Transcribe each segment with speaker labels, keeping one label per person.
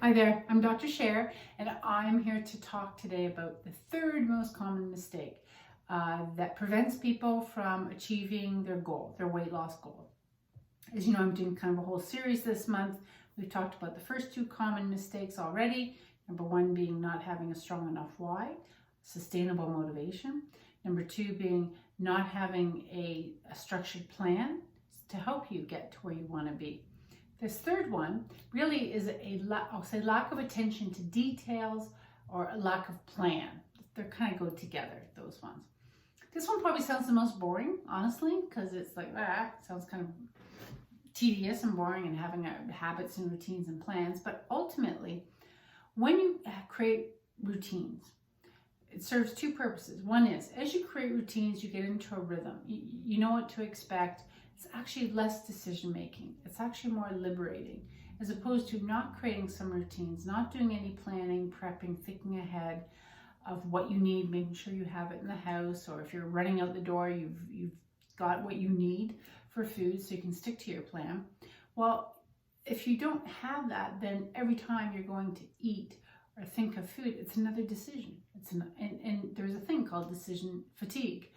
Speaker 1: Hi there, I'm Dr. Cher, and I'm here to talk today about the third most common mistake that prevents people from achieving their goal, their weight loss goal. As you know, I'm doing kind of a whole series this month. We've talked about the first two common mistakes already. Number one being not having a strong enough why, sustainable motivation. Number two being not having a structured plan to help you get to where you want to be. This third one really is I'll say lack of attention to details or a lack of plan. They kind of go together, those ones. This one probably sounds the most boring, honestly, because it's like, sounds kind of tedious and boring and having habits and routines and plans. But ultimately, when you create routines, it serves two purposes. One is, as you create routines, you get into a rhythm. You know what to expect. It's actually less decision making. It's actually more liberating, as opposed to not creating some routines, not doing any planning, prepping, thinking ahead of what you need, making sure you have it in the house, or if you're running out the door, you've got what you need for food so you can stick to your plan. Well, if you don't have that, then every time you're going to eat or think of food, it's another decision. And there's a thing called decision fatigue.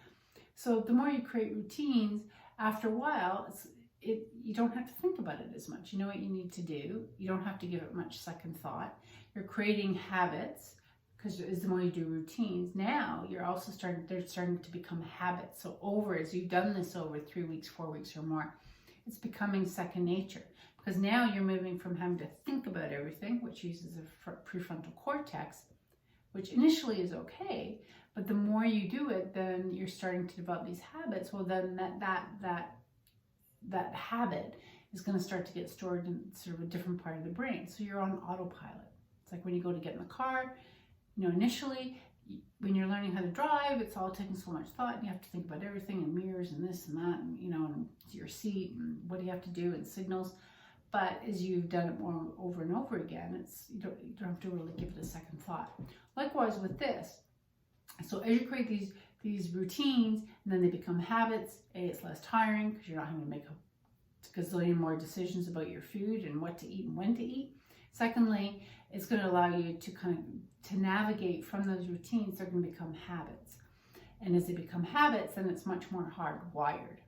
Speaker 1: So the more you create routines, after a while, you don't have to think about it as much. You know what you need to do. You don't have to give it much second thought. You're creating habits, because as the more you do routines, now you're also they're starting to become habits. So as you've done this over 3 weeks, 4 weeks or more, it's becoming second nature. Because now you're moving from having to think about everything, which uses a prefrontal cortex, which initially is okay, but the more you do it, then you're starting to develop these habits. Well, then that habit is going to start to get stored in sort of a different part of the brain. So you're on autopilot. It's like when you go to get in the car, initially when you're learning how to drive, it's all taking so much thought, and you have to think about everything and mirrors and this and that, and and your seat and what do you have to do and signals. But as you've done it more over and over again, you don't have to really give it a second thought. Likewise with this. So as you create these routines, and then they become habits, it's less tiring because you're not having to make a gazillion more decisions about your food and what to eat and when to eat. Secondly, it's going to allow you to navigate from those routines. They're going to become habits. And as they become habits, then it's much more hardwired.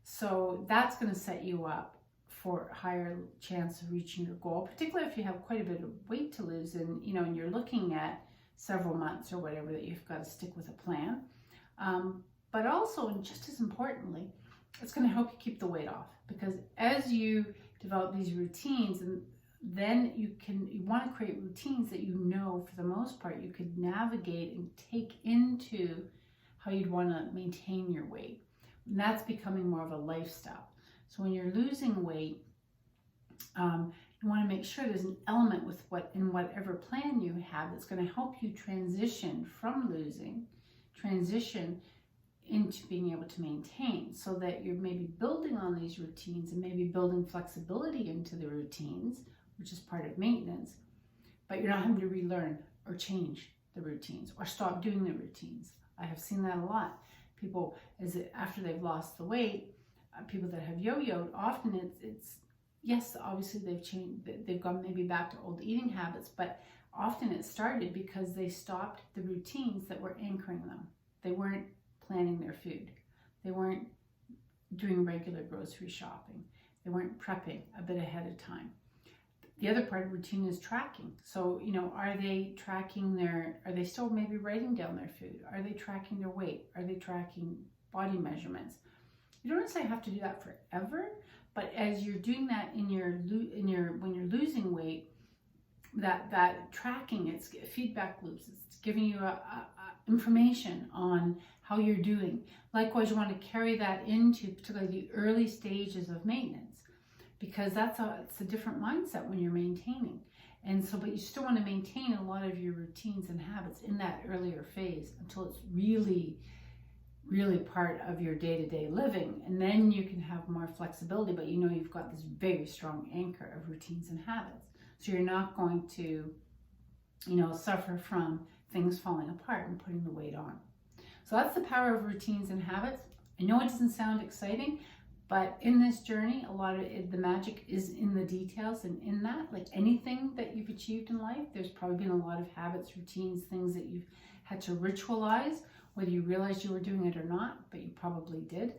Speaker 1: So that's going to set you up for a higher chance of reaching your goal, particularly if you have quite a bit of weight to lose and you're looking at several months or whatever, that you've got to stick with a plan. But also, and just as importantly, it's going to help you keep the weight off, because as you develop these routines, and then you want to create routines that for the most part you could navigate and take into how you'd want to maintain your weight. And that's becoming more of a lifestyle. So when you're losing weight, you want to make sure there's an element in whatever plan you have that's going to help you transition from losing, transition into being able to maintain, so that you're maybe building on these routines and maybe building flexibility into the routines, which is part of maintenance, but you're not having to relearn or change the routines or stop doing the routines. I have seen that a lot. People, after they've lost the weight, people that have yo-yoed, often it's yes, obviously they've gone maybe back to old eating habits, but often it started because they stopped the routines that were anchoring them. They weren't planning their food. They weren't doing regular grocery shopping. They weren't prepping a bit ahead of time. The other part of routine is tracking. So, are they are they still maybe writing down their food? Are they tracking their weight? Are they tracking body measurements? You don't necessarily have to do that forever, but as you're doing that when you're losing weight, that tracking, it's feedback loops. It's giving you information on how you're doing. Likewise, you want to carry that into particularly the early stages of maintenance, because it's a different mindset when you're maintaining. And so, but you still want to maintain a lot of your routines and habits in that earlier phase until it's really part of your day-to-day living, and then you can have more flexibility, but you've got this very strong anchor of routines and habits, so you're not going to suffer from things falling apart and putting the weight on. So that's the power of routines and habits. I know it doesn't sound exciting, But in this journey, a lot of it, the magic is in the details, and in that, like anything that you've achieved in life, there's probably been a lot of habits, routines, things that you've had to ritualize, whether you realized you were doing it or not, but you probably did.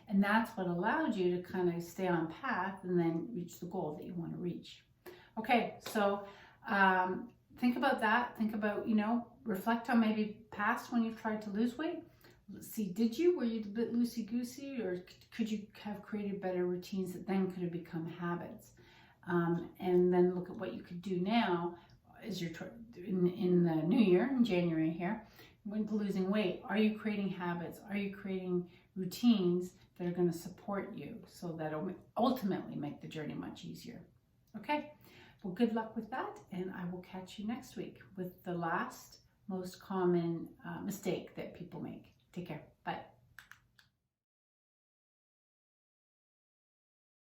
Speaker 1: And that's what allowed you to kind of stay on path and then reach the goal that you want to reach. Okay, so think about that. Think about, reflect on maybe past when you've tried to lose weight. See, were you a bit loosey-goosey, or could you have created better routines that then could have become habits? And then look at what you could do now as you're in the new year, in January here, when losing weight. Are you creating habits? Are you creating routines that are going to support you so that it'll ultimately make the journey much easier? Okay, well, good luck with that, and I will catch you next week with the last most common mistake that people make. Take care. Bye.